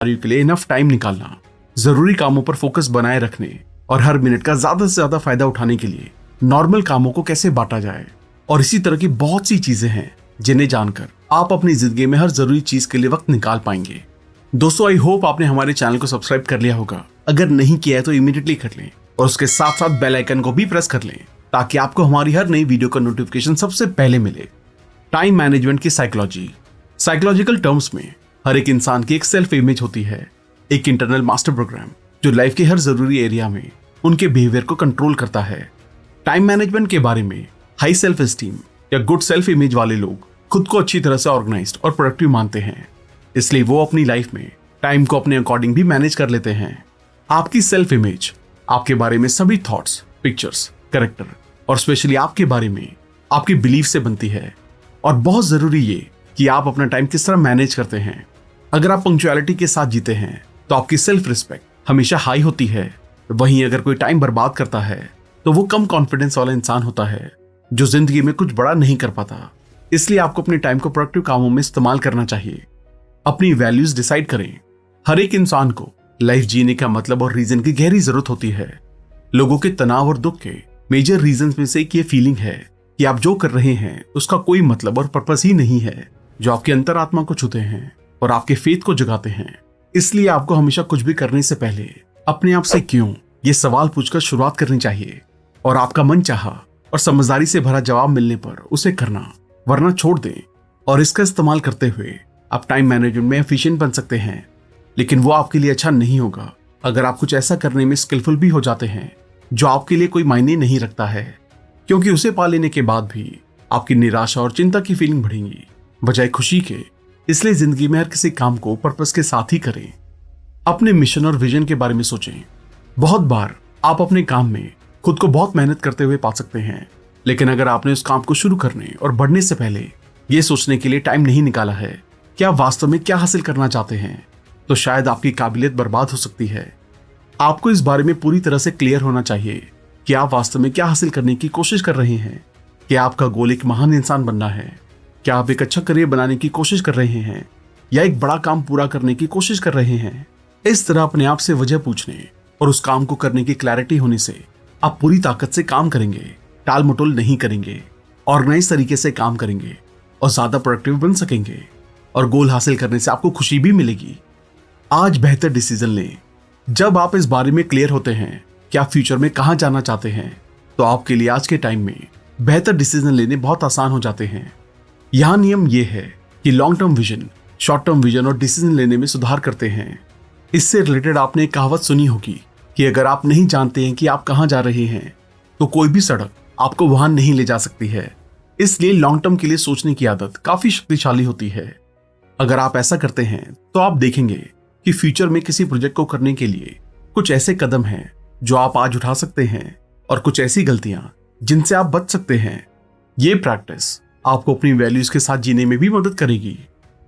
के लिए enough time निकालना, जरूरी कामों पर फोकस बनाए रखने और हर मिनट का ज्यादा से ज्यादा फायदा उठाने के लिए नॉर्मल कामों को कैसे बांटा जाए, और इसी तरह की बहुत सी चीजें हैं जिन्हें जानकर आप अपनी जिंदगी में हर जरूरी चीज के लिए वक्त निकाल पाएंगे। दोस्तों, आई होप आपने हमारे चैनल को सब्सक्राइब कर लिया होगा। अगर नहीं किया है तो इमीडिएटली कर लें और उसके साथ साथ बेल आइकन को भी प्रेस कर लें ताकि आपको हमारी हर नई वीडियो का नोटिफिकेशन सबसे पहले मिले। टाइम मैनेजमेंट की साइकोलॉजिकल टर्म्स में हर एक इंसान की एक सेल्फ इमेज होती है, एक इंटरनल मास्टर प्रोग्राम जो लाइफ के हर जरूरी एरिया में उनके बिहेवियर को कंट्रोल करता है। टाइम मैनेजमेंट के बारे में हाई सेल्फ एस्टीम या गुड सेल्फ इमेज वाले लोग खुद को अच्छी तरह से ऑर्गेनाइज्ड और प्रोडक्टिव मानते हैं, इसलिए वो अपनी लाइफ में टाइम को अपने अकॉर्डिंग भी मैनेज कर लेते हैं। आपकी सेल्फ इमेज आपके बारे में सभी थॉट्स, पिक्चर्स, कैरेक्टर और स्पेशली आपके बारे में आपकी बिलीफ से बनती है। और बहुत जरूरी ये कि आप अपना टाइम किस तरह मैनेज करते हैं। अगर आप पंक्चुअलिटी के साथ जीते हैं तो आपकी सेल्फ रिस्पेक्ट हमेशा हाई होती है। वहीं अगर कोई टाइम बर्बाद करता है तो वो कम कॉन्फिडेंस वाला इंसान होता है जो जिंदगी में कुछ बड़ा नहीं कर पाता। इसलिए आपको अपने टाइम को प्रोडक्टिव कामों में इस्तेमाल करना चाहिए। अपनी वैल्यूज डिसाइड करें। हर एक इंसान को लाइफ जीने का मतलब और रीजन की गहरी जरूरत होती है। लोगों के तनाव और दुख के मेजर रीजन में से एक ये फीलिंग है कि आप जो कर रहे हैं उसका कोई मतलब और पर्पस ही नहीं है, जो आपकी अंतरात्मा को छूते हैं और आपके फेथ को जगाते हैं। इसलिए आपको हमेशा कुछ भी करने से पहले अपने आप से क्यों ये सवाल पूछकर शुरुआत करनी चाहिए और आपका मन चाहा और समझदारी से भरा जवाब मिलने पर उसे करना, वरना छोड़ दें। और इसका इस्तेमाल करते हुए आप टाइम मैनेजमेंट में एफिशिएंट बन सकते हैं, लेकिन वो आपके लिए अच्छा नहीं होगा अगर आप कुछ ऐसा करने में स्किलफुल भी हो जाते हैं जो आपके लिए कोई मायने नहीं रखता है, क्योंकि उसे पा लेने के बाद भी आपकी निराशा और चिंता की फीलिंग बढ़ेंगी बजाय खुशी के। इसलिए जिंदगी में हर किसी काम को पर्पस के साथ ही करें। अपने मिशन और विजन के बारे में सोचें। बहुत बार आप अपने काम में खुद को बहुत मेहनत करते हुए पा सकते हैं, लेकिन अगर आपने उस काम को शुरू करने और बढ़ने से पहले ये सोचने के लिए टाइम नहीं निकाला है कि आप वास्तव में क्या हासिल करना चाहते हैं, तो शायद आपकी काबिलियत बर्बाद हो सकती है। आपको इस बारे में पूरी तरह से क्लियर होना चाहिए कि आप वास्तव में क्या हासिल करने की कोशिश कर रहे हैं। क्या आपका गोल एक महान इंसान बनना है? क्या आप एक अच्छा करियर बनाने की कोशिश कर रहे हैं या एक बड़ा काम पूरा करने की कोशिश कर रहे हैं? इस तरह अपने आप से वजह पूछने और उस काम को करने की क्लैरिटी होने से आप पूरी ताकत से काम करेंगे, टाल मटोल नहीं करेंगे, ऑर्गेनाइज तरीके से काम करेंगे और ज्यादा प्रोडक्टिव बन सकेंगे। और गोल हासिल करने से आपको खुशी भी मिलेगी। आज बेहतर डिसीजन लें। जब आप इस बारे में क्लियर होते हैं कि आप फ्यूचर में कहां जाना चाहते हैं, तो आपके लिए आज के टाइम में बेहतर डिसीजन लेने बहुत आसान हो जाते हैं। यहाँ नियम यह है कि long term vision, short term vision और डिसीजन लेने में सुधार करते हैं। इससे रिलेटेड आपने एक कहावत सुनी होगी कि अगर आप नहीं जानते हैं कि आप कहां जा रहे हैं तो कोई भी सड़क आपको वहां नहीं ले जा सकती है। इसलिए लॉन्ग टर्म के लिए सोचने की आदत काफी शक्तिशाली होती है। अगर आप ऐसा करते हैं तो आप देखेंगे कि फ्यूचर में किसी प्रोजेक्ट को करने के लिए कुछ ऐसे कदम हैं जो आप आज उठा सकते हैं और कुछ ऐसी गलतियां जिनसे आप बच सकते हैं। ये प्रैक्टिस आपको अपनी वैल्यूज के साथ जीने में भी मदद करेगी।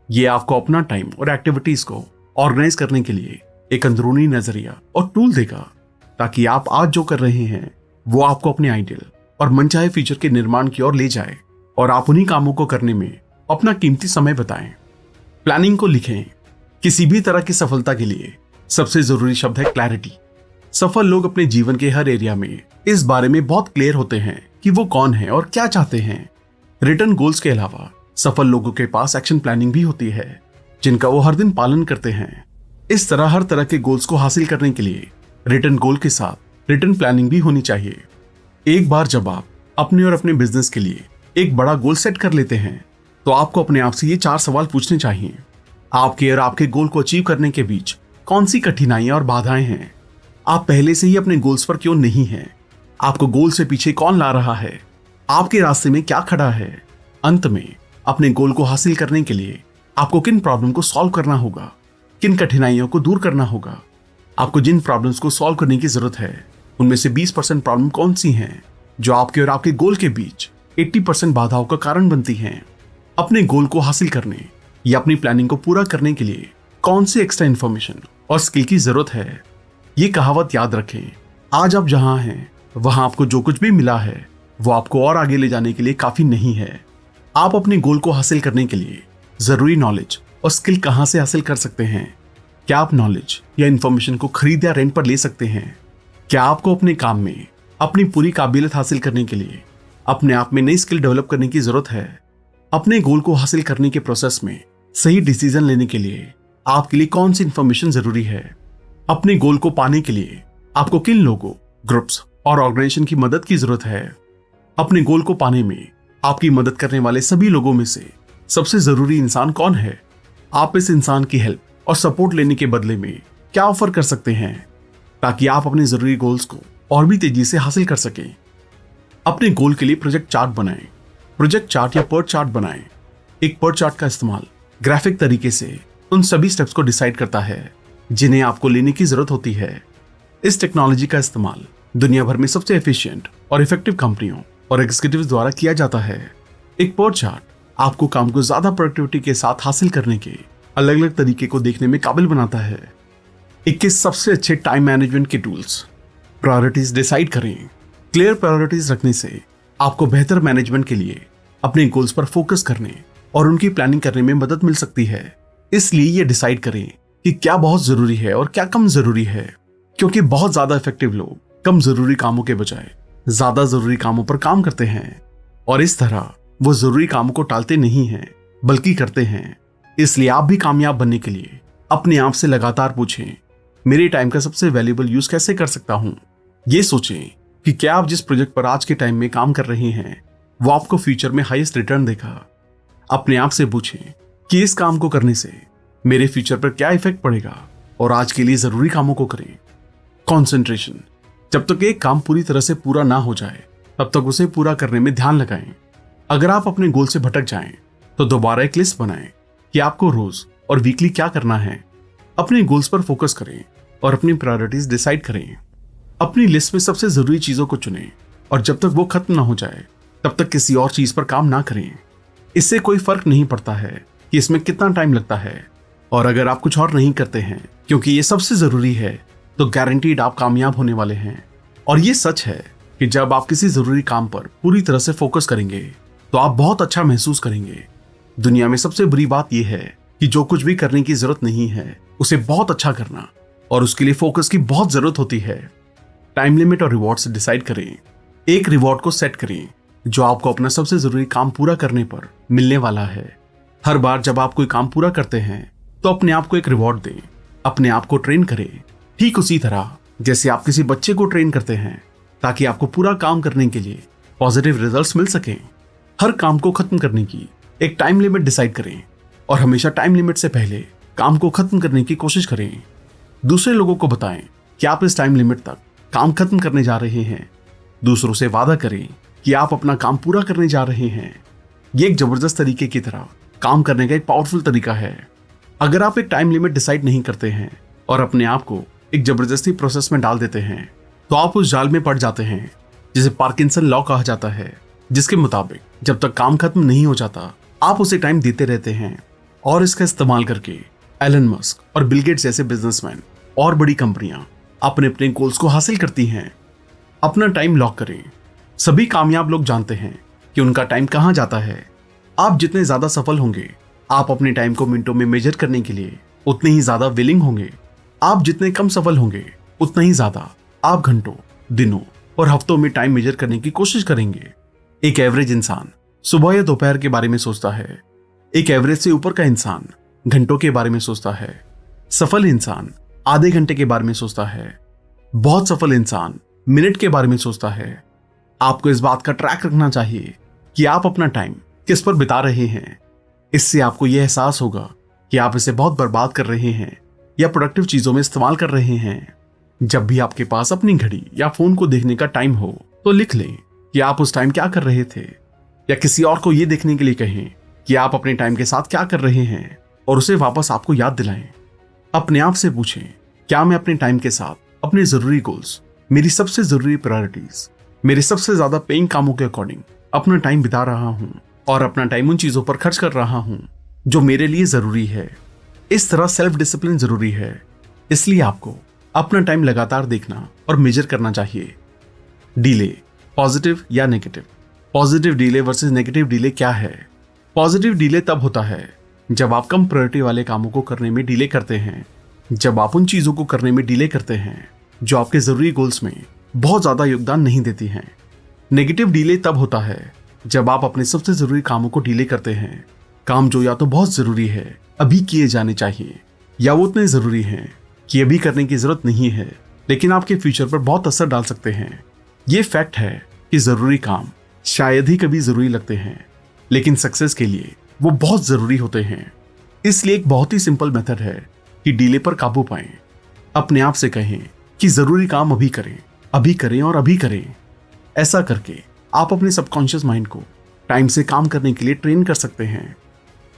ये आपको अपना टाइम और एक्टिविटीज को ऑर्गेनाइज करने के लिए एक अंदरूनी नजरिया और टूल देगा, ताकि आप आज जो कर रहे हैं वो आपको अपने आइडियल और मनचाहे फ्यूचर के निर्माण की ओर ले जाए और आप उन्हीं कामों को करने में अपना कीमती समय बताएं। प्लानिंग को लिखें। किसी भी तरह की सफलता के लिए सबसे जरूरी शब्द है क्लैरिटी। सफल लोग अपने जीवन के हर एरिया में इस बारे में बहुत क्लियर होते हैं कि वो कौन है और क्या चाहते हैं। रिटर्न गोल्स के अलावा सफल लोगों के पास एक्शन प्लानिंग भी होती है, जिनका वो हर दिन पालन करते हैं। इस तरह हर तरह के गोल्स को हासिल करने के लिए रिटर्न गोल के साथ रिटर्न प्लानिंग भी होनी चाहिए। एक बार जब आप अपने और अपने बिजनेस के लिए एक बड़ा गोल सेट कर लेते हैं, तो आपको अपने आप से ये 4 सवाल पूछने चाहिए। आपके और आपके गोल को अचीव करने के बीच कौन सी कठिनाइयां और बाधाएं हैं? आप पहले से ही अपने गोल्स पर क्यों नहीं हैं? आपको गोल से पीछे कौन ला रहा है? आपके रास्ते में क्या खड़ा है? अंत में अपने गोल को हासिल करने के लिए आपको किन प्रॉब्लम को सॉल्व करना होगा, किन कठिनाइयों को दूर करना होगा। आपको जिन प्रॉब्लम्स को सॉल्व करने की जरूरत है, उनमें से 20% प्रॉब्लम कौन सी हैं जो आपके और आपके गोल के बीच 80% बाधाओं का कारण बनती हैं। अपने गोल को हासिल करने या अपनी प्लानिंग को पूरा करने के लिए कौन सी एक्स्ट्रा इन्फॉर्मेशन और स्किल की जरूरत है। ये कहावत याद रखें, आज आप जहां हैं वहां आपको जो कुछ भी मिला है वो आपको और आगे ले जाने के लिए काफी नहीं है। आप अपने गोल को हासिल करने के लिए जरूरी नॉलेज और स्किल कहां से हासिल कर सकते हैं? क्या आप नॉलेज या इंफॉर्मेशन को खरीद या रेंट पर ले सकते हैं? क्या आपको अपने काम में अपनी पूरी काबिलियत हासिल करने के लिए अपने आप में नई स्किल डेवलप करने की जरूरत है? अपने गोल को हासिल करने के प्रोसेस में सही डिसीजन लेने के लिए आपके लिए कौन सी इंफॉर्मेशन जरूरी है? अपने गोल को पाने के लिए आपको किन लोगों, ग्रुप्स और ऑर्गेनाइजेशन की मदद की जरूरत है? अपने गोल को पाने में आपकी मदद करने वाले सभी लोगों में से सबसे जरूरी इंसान कौन है? आप इस इंसान की हेल्प और सपोर्ट लेने के बदले में क्या ऑफर कर सकते हैं ताकि आप अपने जरूरी गोल्स को और भी तेजी से हासिल कर सकें? अपने गोल के लिए प्रोजेक्ट चार्ट बनाएं। प्रोजेक्ट चार्ट या पर्ट चार्ट बनाएं। एक पर्ट चार्ट का इस्तेमाल ग्राफिक तरीके से उन सभी स्टेप्स को डिसाइड करता है जिन्हें आपको लेने की जरूरत होती है। इस टेक्नोलॉजी का इस्तेमाल दुनिया भर में सबसे एफिशिएंट और इफेक्टिव कंपनियों और एग्जीक्यूटिव्स द्वारा किया जाता है। एक पर्ट चार्ट आपको काम को ज्यादा प्रोडक्टिविटी के साथ हासिल करने के अलग अलग तरीके को देखने में काबिल बनाता है। 21 सबसे अच्छे टाइम मैनेजमेंट के टूल्स। प्रायोरिटीज डिसाइड करें। क्लियर प्रायोरिटीज रखने से आपको बेहतर मैनेजमेंट के लिए अपने गोल्स पर फोकस करने और उनकी प्लानिंग करने में मदद मिल सकती है। इसलिए ये डिसाइड करें कि क्या बहुत जरूरी है और क्या कम जरूरी है, क्योंकि बहुत ज्यादा इफेक्टिव लोग कम जरूरी कामों के बजाय ज्यादा जरूरी कामों पर काम करते हैं और इस तरह वो जरूरी कामों को टालते नहीं हैं बल्कि करते हैं। इसलिए आप भी कामयाब बनने के लिए अपने आप से लगातार पूछें, मेरे टाइम का सबसे वैल्यूएबल यूज कैसे कर सकता हूं? ये सोचें कि क्या आप जिस प्रोजेक्ट पर आज के टाइम में काम कर रहे हैं वो आपको फ्यूचर में हाईएस्ट रिटर्न देगा। अपने आप से पूछें कि इस काम को करने से मेरे फ्यूचर पर क्या इफेक्ट पड़ेगा और आज के लिए जरूरी कामों को करें। कंसंट्रेशन। जब तक एक काम पूरी तरह से पूरा ना हो जाए तब तक उसे पूरा करने में ध्यान लगाएं। अगर आप अपने गोल से भटक जाएं तो दोबारा एक लिस्ट बनाएं कि आपको रोज और वीकली क्या करना है। अपने गोल्स पर फोकस करें और अपनी प्रायोरिटीज डिसाइड करें। अपनी लिस्ट में सबसे जरूरी चीजों को चुनें और जब तक वो खत्म ना हो जाए तब तक किसी और चीज पर काम ना करें। इससे कोई फर्क नहीं पड़ता है कि इसमें कितना टाइम लगता है, और अगर आप कुछ और नहीं करते हैं क्योंकि ये सबसे जरूरी है तो गारंटीड आप कामयाब होने वाले हैं। और ये सच है कि जब आप किसी जरूरी काम पर पूरी तरह से फोकस करेंगे तो आप बहुत अच्छा महसूस करेंगे। दुनिया में सबसे बुरी बात यह है कि जो कुछ भी करने की जरूरत नहीं है उसे बहुत अच्छा करना, और उसके लिए फोकस की बहुत जरूरत होती है। टाइम लिमिट और रिवॉर्ड से डिसाइड करें। एक रिवॉर्ड को सेट करें जो आपको अपना सबसे जरूरी काम पूरा करने पर मिलने वाला है। हर बार जब आप कोई काम पूरा करते हैं तो अपने आप को एक रिवॉर्ड दें। अपने आप को ट्रेन करें ठीक उसी तरह जैसे आप किसी बच्चे को ट्रेन करते हैं ताकि आपको पूरा काम करने के लिए पॉजिटिव रिजल्ट्स मिल सकें। हर काम को खत्म करने की एक टाइम लिमिट डिसाइड करें और हमेशा टाइम लिमिट से पहले काम को खत्म करने की कोशिश करें। दूसरे लोगों को बताएं कि आप इस टाइम लिमिट तक काम खत्म करने जा रहे हैं। दूसरों से वादा करें कि आप अपना काम पूरा करने जा रहे हैं। ये एक जबरदस्त तरीके की तरह काम करने का एक पावरफुल तरीका है। अगर आप एक टाइम लिमिट डिसाइड नहीं करते हैं और अपने आप को एक जबरदस्ती प्रोसेस में डाल देते हैं तो आप उस जाल में पड़ जाते हैं जिसे पार्किंसन लॉ कहा जाता है, जिसके मुताबिक जब तक काम खत्म नहीं हो जाता आप उसे टाइम देते रहते हैं। और इसका इस्तेमाल करके एलन मस्क और बिल गेट्स जैसे बिजनेसमैन और बड़ी कंपनियां अपने अपने गोल्स को हासिल करती हैं। अपना टाइम लॉक करें। सभी कामयाब लोग जानते हैं कि उनका टाइम कहां जाता है। आप जितने ज्यादा सफल होंगे आप अपने टाइम को मिनटों में मेजर करने के लिए उतने ही ज्यादा विलिंग होंगे। आप जितने कम सफल होंगे उतना ही ज्यादा आप घंटों, दिनों और हफ्तों में टाइम मेजर करने की कोशिश करेंगे। एक एवरेज इंसान सुबह या दोपहर के बारे में सोचता है। एक एवरेज से ऊपर का इंसान घंटों के बारे में सोचता है। सफल इंसान आधे घंटे के बारे में सोचता है। बहुत सफल इंसान मिनट के बारे में सोचता है। आपको इस बात का ट्रैक रखना चाहिए कि आप अपना टाइम किस पर बिता रहे हैं। इससे आपको यह एहसास होगा कि आप इसे बहुत बर्बाद कर रहे हैं या प्रोडक्टिव चीजों में इस्तेमाल कर रहे हैं। जब भी आपके पास अपनी घड़ी या फोन को देखने का टाइम हो तो लिख लें कि आप उस टाइम क्या कर रहे थे, या किसी और को यह देखने के लिए कहें कि आप अपने टाइम के साथ क्या कर रहे हैं और उसे वापस आपको याद दिलाएं। अपने आप से पूछें, क्या मैं अपने टाइम के साथ अपने जरूरी गोल्स, मेरी सबसे जरूरी प्रायोरिटीज, मेरे सबसे ज्यादा पेइंग कामों के अकॉर्डिंग अपना टाइम बिता रहा हूं और अपना टाइम उन चीजों पर खर्च कर रहा हूं जो मेरे लिए जरूरी है। इस तरह सेल्फ डिसिप्लिन जरूरी है। इसलिए आपको अपना टाइम लगातार देखना और मेजर करना चाहिए। डीले, पॉजिटिव या negative. Positive delay versus negative delay क्या है? पॉजिटिव डीले तब होता है जब आप कम प्रायोरिटी वाले कामों को करने में डीले करते हैं, जब आप उन चीजों को करने में डिले करते हैं जो आपके जरूरी गोल्स में बहुत ज्यादा योगदान नहीं देती हैं। नेगेटिव डिले तब होता है जब आप अपने सबसे जरूरी कामों को डिले करते हैं, काम जो या तो बहुत जरूरी है, अभी किए जाने चाहिए, या वो उतने जरूरी हैं कि अभी करने की जरूरत नहीं है लेकिन आपके फ्यूचर पर बहुत असर डाल सकते हैं। ये फैक्ट है कि जरूरी काम शायद ही कभी जरूरी लगते हैं, लेकिन सक्सेस के लिए वो बहुत जरूरी होते हैं। इसलिए एक बहुत ही सिंपल मेथड है कि डिले पर काबू पाएं। अपने आप से कहें कि जरूरी काम अभी करें और अभी करें। ऐसा करके आप अपने सबकॉन्शियस माइंड को टाइम से काम करने के लिए ट्रेन कर सकते हैं।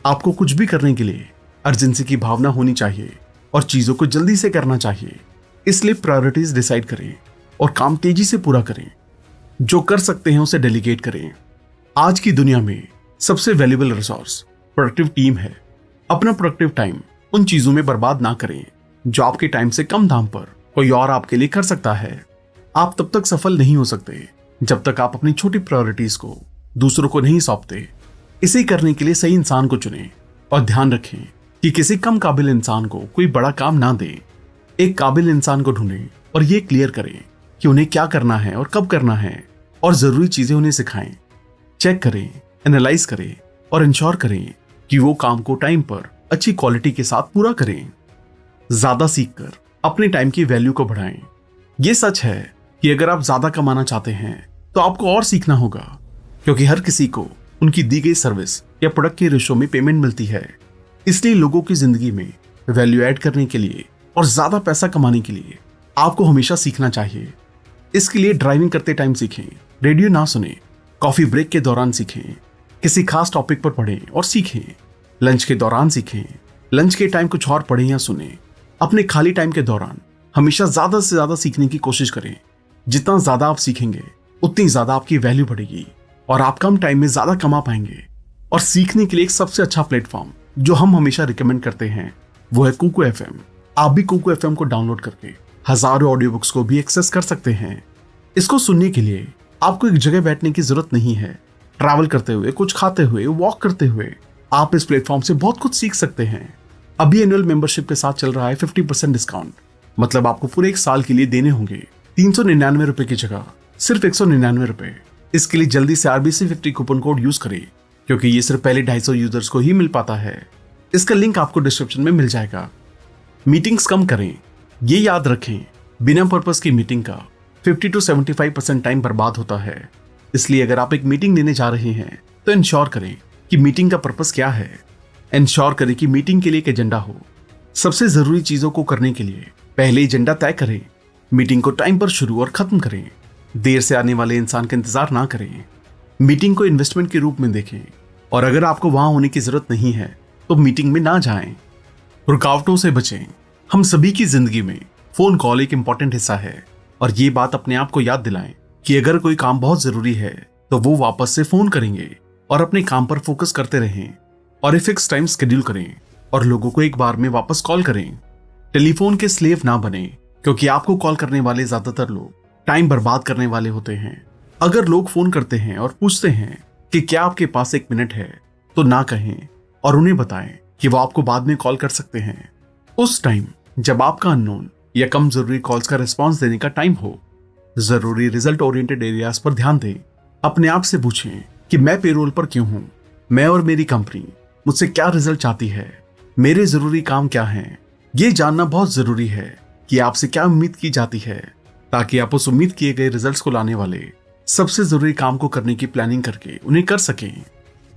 आपको कुछ भी करने के लिए अर्जेंसी की भावना होनी चाहिए और चीजों को जल्दी से करना चाहिए। इसलिए प्रायोरिटीज डिसाइड करें और काम तेजी से पूरा करें। जो कर सकते हैं उसे डेलीगेट करें। आज की दुनिया में सबसे वैल्यूएबल रिसोर्स प्रोडक्टिव टीम है। अपना प्रोडक्टिव टाइम उन चीजों में बर्बाद ना करें जो आपके टाइम से कम दाम पर कोई और आपके लिए कर सकता है। आप तब तक सफल नहीं हो सकते जब तक आप अपनी छोटी प्रायोरिटीज को दूसरों को नहीं सौंपते। इसे करने के लिए सही इंसान को चुनें और ध्यान रखें कि किसी कम काबिल इंसान को कोई बड़ा काम ना दें। एक काबिल इंसान को ढूंढें और ये क्लियर करें कि उन्हें क्या करना है और कब करना है, और जरूरी चीजें उन्हें सिखाएं। चेक करें, एनालाइज करें और इंश्योर करें कि वो काम को टाइम पर अच्छी क्वालिटी के साथ पूरा करें। ज्यादा सीखकर अपने टाइम की वैल्यू को बढ़ाएं। ये सच है कि अगर आप ज्यादा कमाना चाहते हैं तो आपको और सीखना होगा, क्योंकि हर किसी को उनकी दी गई सर्विस या प्रोडक्ट के रेशो में पेमेंट मिलती है। इसलिए लोगों की जिंदगी में वैल्यू ऐड करने के लिए और ज्यादा पैसा कमाने के लिए आपको हमेशा सीखना चाहिए। इसके लिए ड्राइविंग करते टाइम सीखें, रेडियो ना सुने, कॉफी ब्रेक के दौरान सीखें, किसी खास टॉपिक पर पढ़ें और सीखें, लंच के दौरान सीखें, लंच के टाइम कुछ और पढ़ें या सुने। अपने खाली टाइम के दौरान हमेशा ज्यादा से ज्यादा सीखने की कोशिश करें। जितना ज्यादा आप सीखेंगे उतनी ज्यादा आपकी वैल्यू बढ़ेगी और आप कम टाइम में ज्यादा कमा पाएंगे। और सीखने के लिए एक सबसे अच्छा प्लेटफॉर्म जो हम हमेशा रिकमेंड करते हैं वो है कुकू एफएम। आप भी कुकू एफएम को डाउनलोड करके हजारों ऑडियो बुक्स को भी एक्सेस कर सकते हैं। इसको सुनने के लिए आपको एक जगह बैठने की जरूरत नहीं है। ट्रैवल करते हुए, कुछ खाते हुए, वॉक करते हुए आप इस प्लेटफॉर्म से बहुत कुछ सीख सकते हैं। अभी एनुअल मेंबरशिप के साथ चल रहा है 50% डिस्काउंट। मतलब आपको पूरे एक साल के लिए देने होंगे 399 रुपए की जगह सिर्फ 199 रुपए। इसके लिए जल्दी से RBC 50 कूपन कोड यूज करें, क्योंकि ये सिर्फ पहले 250 यूजर्स को ही मिल पाता है। इसका लिंक आपको डिस्क्रिप्शन में मिल जाएगा। मीटिंग्स कम करें। ये याद रखें, बिना पर्पस की मीटिंग का 50 to 75% टाइम बर्बाद होता है। इसलिए अगर आप एक मीटिंग लेने जा रहे हैं तो इंश्योर करें कि मीटिंग का पर्पस क्या है। इंश्योर करें कि मीटिंग के लिए एक एजेंडा हो। सबसे जरूरी चीजों को करने के लिए पहले एजेंडा तय करें। मीटिंग को टाइम पर शुरू और खत्म करें। देर से आने वाले इंसान का इंतजार ना करें। मीटिंग को इन्वेस्टमेंट के रूप में देखें, और अगर आपको वहां होने की जरूरत नहीं है तो मीटिंग में ना जाएं। रुकावटों से बचें। हम सभी की जिंदगी में फोन कॉल एक इंपॉर्टेंट हिस्सा है, और ये बात अपने आप को याद दिलाएं कि अगर कोई काम बहुत जरूरी है तो वो वापस से फोन करेंगे, और अपने काम पर फोकस करते रहें। और एक फिक्स टाइम शेड्यूल करें और लोगों को एक बार में वापस कॉल करें। टेलीफोन के स्लेव ना बने, क्योंकि आपको कॉल करने वाले ज्यादातर लोग टाइम बर्बाद करने वाले होते हैं। अगर लोग फोन करते हैं और पूछते हैं कि क्या आपके पास 1 मिनट है, तो ना कहें और उन्हें बताएं कि वो आपको बाद में कॉल कर सकते हैं। उस टाइम जब आपका अननोन या कम जरूरी कॉल्स का रिस्पॉन्स देने का टाइम हो। जरूरी रिजल्ट ओरिएंटेड एरियाज पर ध्यान दें। अपने आप से पूछें कि मैं पेरोल पर क्यों हूं, मैं और मेरी कंपनी मुझसे क्या रिजल्ट चाहती है, मेरे जरूरी काम क्या हैं। ये जानना बहुत जरूरी है कि आपसे क्या उम्मीद की जाती है, ताकि आप उस उम्मीद किए गए रिजल्ट्स को लाने वाले सबसे जरूरी काम को करने की प्लानिंग करके उन्हें कर सकें।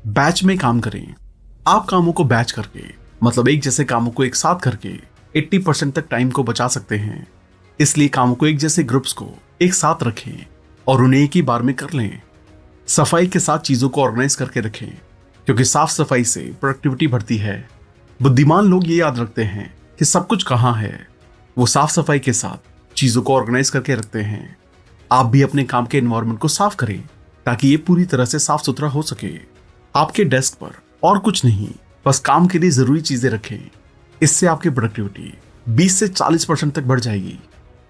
बैच में काम करें। आप कामों को बैच करके, मतलब एक जैसे कामों को एक साथ करके 80% तक टाइम को बचा सकते हैं। इसलिए कामों को एक जैसे ग्रुप्स को एक साथ रखें और उन्हें एक ही बार में कर लें। सफाई के साथ चीजों को ऑर्गेनाइज करके रखें, क्योंकि साफ सफाई से प्रोडक्टिविटी बढ़ती है। बुद्धिमान लोग ये याद रखते हैं कि सब कुछ कहाँ है। वो साफ सफाई के साथ चीजों को ऑर्गेनाइज करके रखते हैं। आप भी अपने काम के एनवायरनमेंट को साफ करें, ताकि ये पूरी तरह से साफ सुथरा हो सके। आपके डेस्क पर और कुछ नहीं, बस काम के लिए जरूरी चीजें रखें। इससे आपकी प्रोडक्टिविटी 20 से 40% तक बढ़ जाएगी।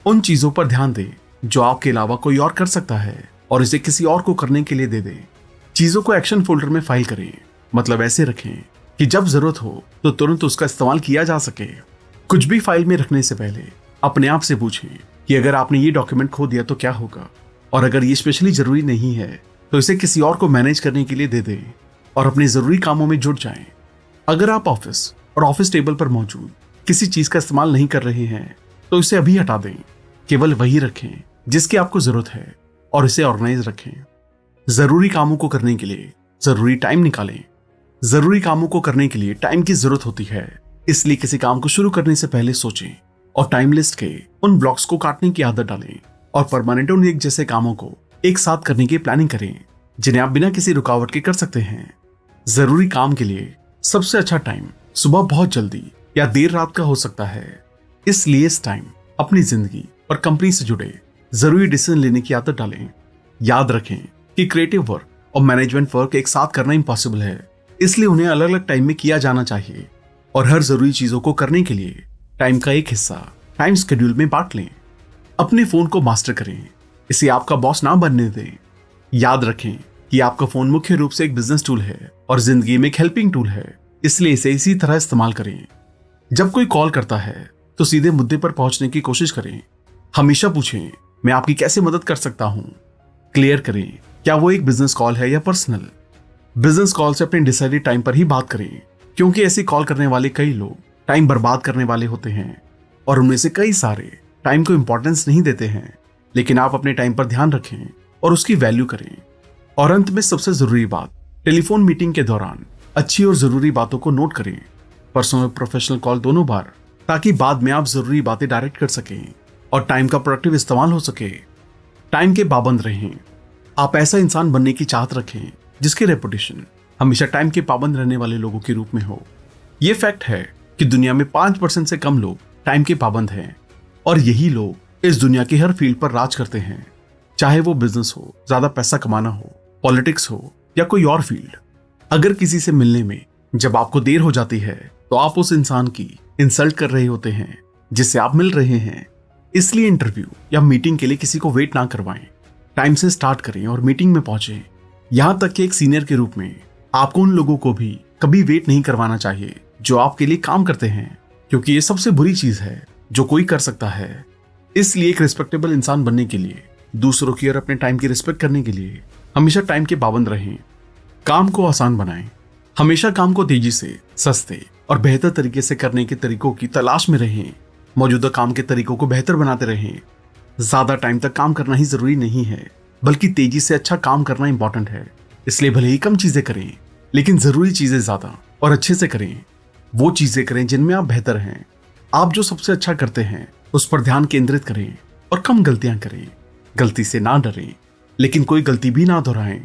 उन चीजों पर ध्यान दें जो आपके अलावा कोई और कर सकता है, और इसे किसी और को करने के लिए दे दें। चीजों को एक्शन फोल्डर में फाइल करें, मतलब ऐसे रखें कि जब जरूरत हो तो तुरंत उसका इस्तेमाल किया जा सके। कुछ भी फाइल में रखने से पहले अपने आप से पूछें कि अगर आपने ये डॉक्यूमेंट खो दिया तो क्या होगा, और अगर ये स्पेशली जरूरी नहीं है तो इसे किसी और को मैनेज करने के लिए दे दें और अपने जरूरी कामों में जुट जाएं। अगर आप ऑफिस और ऑफिस टेबल पर मौजूद किसी चीज का इस्तेमाल नहीं कर रहे हैं तो इसे अभी हटा दें। केवल वही रखें जिसकी आपको जरूरत है और इसे ऑर्गेनाइज रखें। जरूरी कामों को करने के लिए जरूरी टाइम निकालें। जरूरी कामों को करने के लिए टाइम की जरूरत होती है, इसलिए किसी काम को शुरू करने से पहले सोचें और टाइम लिस्ट के उन ब्लॉक्स को काटने की आदत डालें और परमानेंट उन एक जैसे कामों को एक साथ करने की प्लानिंग करें जिन्हें आप बिना किसी रुकावट के कर सकते हैं। जरूरी काम के लिए सबसे अच्छा टाइम सुबह बहुत जल्दी या देर रात का हो सकता है, इसलिए इस टाइम अपनी जिंदगी और कंपनी से जुड़े जरूरी डिसीजन लेने की आदत डालें। याद रखें कि क्रिएटिव वर्क और मैनेजमेंट वर्क एक साथ करना इम्पॉसिबल है, इसलिए उन्हें अलग अलग टाइम में किया जाना चाहिए और हर जरूरी चीजों को करने के लिए टाइम का एक हिस्सा टाइम शेड्यूल में बांट लें। अपने फोन को मास्टर करें, इसे आपका बॉस ना बनने दें। याद रखें कि आपका फोन मुख्य रूप से एक बिजनेस टूल है और जिंदगी में एक हेल्पिंग टूल है, इसलिए इसे इसी तरह इस्तेमाल करें। जब कोई कॉल करता है तो सीधे मुद्दे पर पहुंचने की कोशिश करें। हमेशा पूछें, मैं आपकी कैसे मदद कर सकता हूं। क्लियर करें क्या वो एक बिजनेस कॉल है या पर्सनल। बिजनेस कॉल से अपने डिसाइडेड टाइम पर ही बात करें, क्योंकि ऐसी कॉल करने वाले कई लोग टाइम बर्बाद करने वाले होते हैं और उनमें से कई सारे टाइम को इंपॉर्टेंस नहीं देते हैं। लेकिन आप अपने टाइम पर ध्यान रखें और उसकी वैल्यू करें। और अंत में सबसे जरूरी बात, टेलीफोन मीटिंग के दौरान अच्छी और जरूरी बातों को नोट करें, पर्सनल और प्रोफेशनल कॉल दोनों बार, ताकि बाद में आप जरूरी बातें डायरेक्ट कर सकें और टाइम का प्रोडक्टिव इस्तेमाल हो सके। टाइम के पाबंद रहें। आप ऐसा इंसान बनने की चाहत रखें जिसकी रेपुटेशन हमेशा टाइम के पाबंद रहने वाले लोगों के रूप में हो। यह फैक्ट है कि दुनिया में 5% से कम लोग टाइम के पाबंद हैं और यही लोग इस दुनिया की हर फील्ड पर राज करते हैं, चाहे वो बिजनेस हो, ज्यादा पैसा कमाना हो, पॉलिटिक्स हो या कोई और फील्ड। अगर किसी से मिलने में जब आपको देर हो जाती है तो आप उस इंसान की इंसल्ट कर रहे होते हैं जिससे आप मिल रहे हैं। इसलिए इंटरव्यू या मीटिंग के लिए किसी को वेट ना करवाएं, टाइम से स्टार्ट करें और मीटिंग में पहुंचें। यहां तक कि एक सीनियर के रूप में आपको उन लोगों को भी कभी वेट नहीं करवाना चाहिए जो आपके लिए काम करते हैं, क्योंकि ये सबसे बुरी चीज है जो कोई कर सकता है। इसलिए एक रिस्पेक्टेबल इंसान बनने के लिए, दूसरों की और अपने टाइम की रिस्पेक्ट करने के लिए हमेशा टाइम के पाबंद रहें। काम को आसान बनाएं। हमेशा काम को तेजी से, सस्ते और बेहतर तरीके से करने के तरीकों की तलाश में रहें। मौजूदा काम के तरीकों को बेहतर बनाते रहें। ज्यादा टाइम तक काम करना ही जरूरी नहीं है, बल्कि तेजी से अच्छा काम करना इंपॉर्टेंट है। इसलिए भले ही कम चीजें करें, लेकिन जरूरी चीजें ज्यादा और अच्छे से करें। वो चीजें करें जिनमें आप बेहतर हैं। आप जो सबसे अच्छा करते हैं उस पर ध्यान केंद्रित करें और कम गलतियां करें। गलती से ना डरें, लेकिन कोई गलती भी ना दोहराएं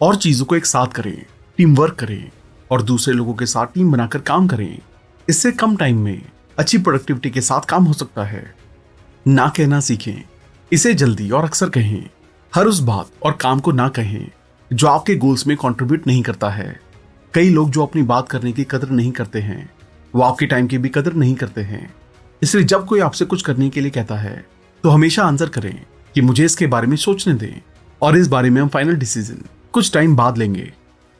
और चीजों को एक साथ करें, टीम वर्क करें और दूसरे लोगों के साथ टीम बनाकर काम करें। इससे कम टाइम में अच्छी प्रोडक्टिविटी के साथ काम हो सकता है। ना कहना सीखें, इसे जल्दी और अक्सर कहें। हर उस बात और काम को ना कहें जो आपके गोल्स में कंट्रीब्यूट नहीं करता है। कई लोग जो अपनी बात करने की कदर नहीं करते हैं, वो आपके टाइम की भी कदर नहीं करते हैं। इसलिए जब कोई आपसे कुछ करने के लिए कहता है तो हमेशा आंसर करें कि मुझे इसके बारे में सोचने दें और इस बारे में हम फाइनल डिसीजन कुछ टाइम बाद लेंगे।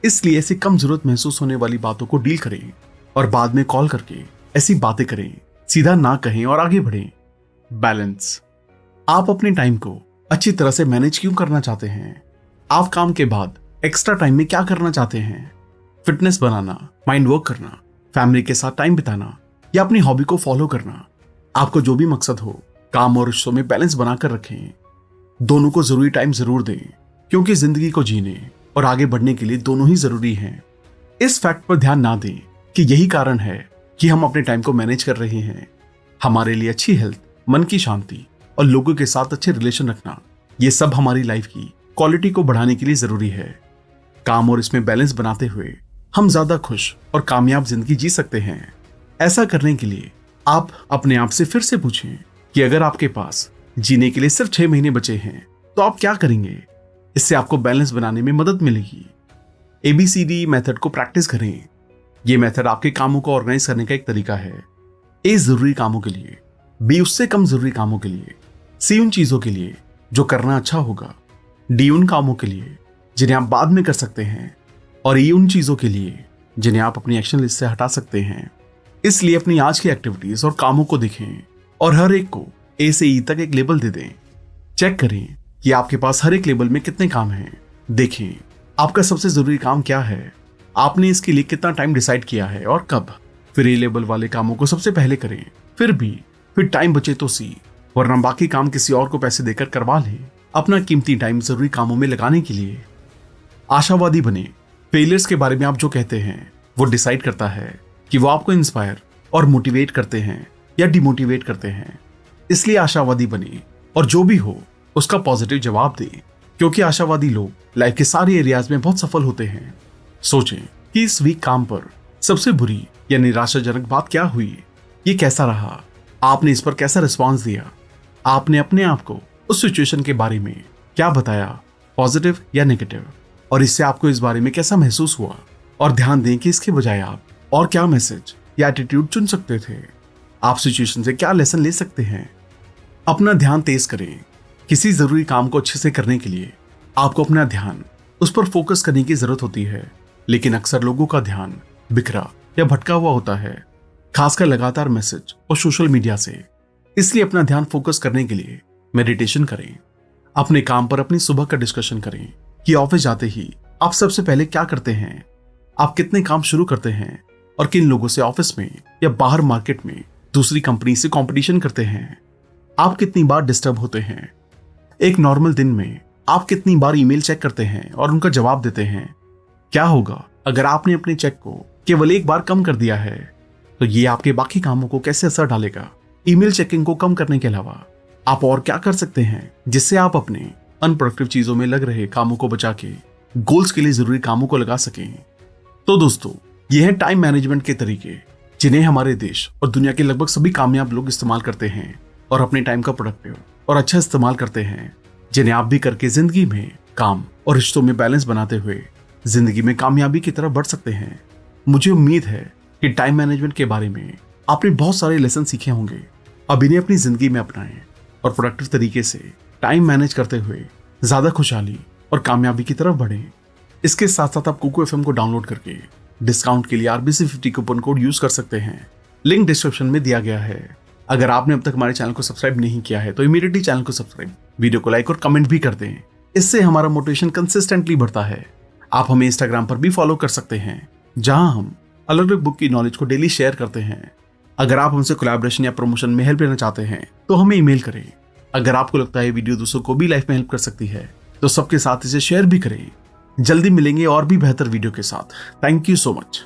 इसलिए ऐसी कम जरूरत महसूस होने वाली बातों को डील करें और बाद में कॉल करके ऐसी बातें करें। सीधा ना कहें और आगे बढ़ें। बैलेंस। आप अपने टाइम को अच्छी तरह से मैनेज क्यों करना चाहते हैं? आप काम के बाद एक्स्ट्रा टाइम में क्या करना चाहते हैं? फिटनेस बनाना, माइंड वर्क करना, फैमिली के साथ टाइम बिताना या अपनी हॉबी को फॉलो करना। आपको जो भी मकसद हो, काम और रिश्तों में बैलेंस बनाकर रखें। दोनों को जरूरी टाइम जरूर दें, क्योंकि जिंदगी को जीने और आगे बढ़ने के लिए दोनों ही जरूरी हैं। इस फैक्ट पर ध्यान ना दें कि यही कारण है कि हम अपने टाइम को मैनेज कर रहे हैं। हमारे लिए अच्छी हेल्थ, मन की शांति और लोगों के साथ अच्छे रिलेशन रखना, ये सब हमारी लाइफ की क्वालिटी को बढ़ाने के लिए जरूरी है। काम और इसमें बैलेंस बनाते हुए हम ज्यादा खुश और कामयाब जिंदगी जी सकते हैं। ऐसा करने के लिए आप अपने आप से फिर से पूछें कि अगर आपके पास जीने के लिए सिर्फ 6 महीने बचे हैं तो आप क्या करेंगे? इससे आपको बैलेंस बनाने में मदद मिलेगी। ABCD मेथड को प्रैक्टिस करें। यह मेथड आपके कामों को ऑर्गेनाइज करने का एक तरीका है। A जरूरी कामों के लिए, B उससे कम जरूरी कामों के लिए, C उन चीजों के लिए जो करना अच्छा होगा, D उन कामों के लिए जिन्हें आप बाद में कर सकते हैं और E उन चीजों के लिए जिन्हें आप अपनी एक्शन लिस्ट से हटा सकते हैं। इसलिए अपनी आज की एक्टिविटीज और कामों को देखें और हर एक को ए से ई तक एक लेबल दे दें। चेक करें कि आपके पास हर एक लेबल में कितने काम हैं। देखें आपका सबसे जरूरी काम क्या है, आपने इसके लिए कितना टाइम डिसाइड किया है और कब। फिर ए लेबल वाले कामों को सबसे पहले करें, फिर टाइम बचे तो सी, वरना बाकी काम किसी और को पैसे देकर करवा लें। अपना कीमती टाइम जरूरी कामों में लगाने के लिए आशावादी बने। फेलियर्स के बारे में आप जो कहते हैं वो डिसाइड करता है कि वो आपको इंस्पायर और मोटिवेट करते हैं या डिमोटिवेट करते हैं। इसलिए आशावादी बने और जो भी हो उसका पॉजिटिव जवाब दें, क्योंकि आशावादी लोग लाइफ के सारे एरियाज में बहुत सफल होते हैं। सोचें कि इस वीक काम पर सबसे बुरी या निराशाजनक बात क्या हुई, ये कैसा रहा, आपने इस पर कैसा रिस्पॉन्स दिया, आपने अपने आप को उस सिचुएशन के बारे में क्या बताया, पॉजिटिव या नेगेटिव, और इससे आपको इस बारे में कैसा महसूस हुआ। और ध्यान दें कि इसके बजाय आप और क्या मैसेज या एटीट्यूड चुन सकते थे। आप सिचुएशन से क्या लेसन ले सकते हैं। अपना ध्यान तेज करें। किसी जरूरी काम को अच्छे से करने के लिए आपको अपना ध्यान उस पर फोकस करने की जरूरत होती है, लेकिन अक्सर लोगों का ध्यान बिखरा या भटका हुआ होता है, खासकर लगातार मैसेज और सोशल मीडिया से। इसलिए अपना ध्यान फोकस करने के लिए मेडिटेशन करें। अपने काम पर अपनी सुबह का डिस्कशन करें कि ऑफिस जाते ही आप सबसे पहले क्या करते हैं, आप कितने काम शुरू करते हैं और किन लोगों से ऑफिस में या बाहर मार्केट में दूसरी कंपनी से कंपटीशन करते हैं। आप कितनी बार डिस्टर्ब होते हैं। एक नॉर्मल दिन में आप कितनी बार ईमेल चेक करते हैं और उनका जवाब देते हैं। क्या होगा अगर आपने अपने चेक को केवल एक बार कम कर दिया है, तो ये आपके बाकी कामों को कैसे असर डालेगा। ईमेल चेकिंग को कम करने के अलावा आप और क्या कर सकते हैं जिससे आप अपने अनप्रोडक्टिव चीजों में लग रहे कामों को बचा के गोल्स के लिए जरूरी कामों को लगा सकें। तो दोस्तों, ये हैं टाइम मैनेजमेंट के तरीके जिन्हें हमारे देश और दुनिया के लगभग सभी कामयाब लोग इस्तेमाल करते हैं और अपने टाइम का प्रोडक्टिव और अच्छा इस्तेमाल करते हैं, जिन्हें आप भी करके जिंदगी में काम और रिश्तों में बैलेंस बनाते हुए जिंदगी में कामयाबी की तरफ बढ़ सकते हैं। मुझे उम्मीद है कि टाइम मैनेजमेंट के बारे में आपने बहुत सारे लेसन सीखे होंगे। अब इन्हें अपनी जिंदगी में अपनाएं और प्रोडक्टिव तरीके से टाइम मैनेज करते हुए ज्यादा खुशहाली और कामयाबी की तरफ बढ़ें। इसके साथ साथ आप कुकू एफएम को डाउनलोड करके डिस्काउंट के लिए RBC50 कूपन कोड यूज कर सकते हैं। लिंक डिस्क्रिप्शन में दिया गया है। अगर आपने अब तक हमारे चैनल को सब्सक्राइब नहीं किया है तो इमीडिएटली चैनल को सब्सक्राइब, वीडियो को लाइक और कमेंट भी कर दें। इससे हमारा मोटिवेशन कंसिस्टेंटली बढ़ता है। आप हमें इंस्टाग्राम पर भी फॉलो कर सकते हैं, जहां हम अलग अलग बुक की नॉलेज को डेली शेयर करते हैं। अगर आप हमसे कोलैबोरेशन या प्रमोशन में हेल्प लेना चाहते हैं तो हमें ईमेल करें। अगर आपको लगता है वीडियो दूसरों को भी लाइफ में हेल्प कर सकती है तो सबके साथ इसे शेयर भी करें। जल्दी मिलेंगे और भी बेहतर वीडियो के साथ। Thank you so much.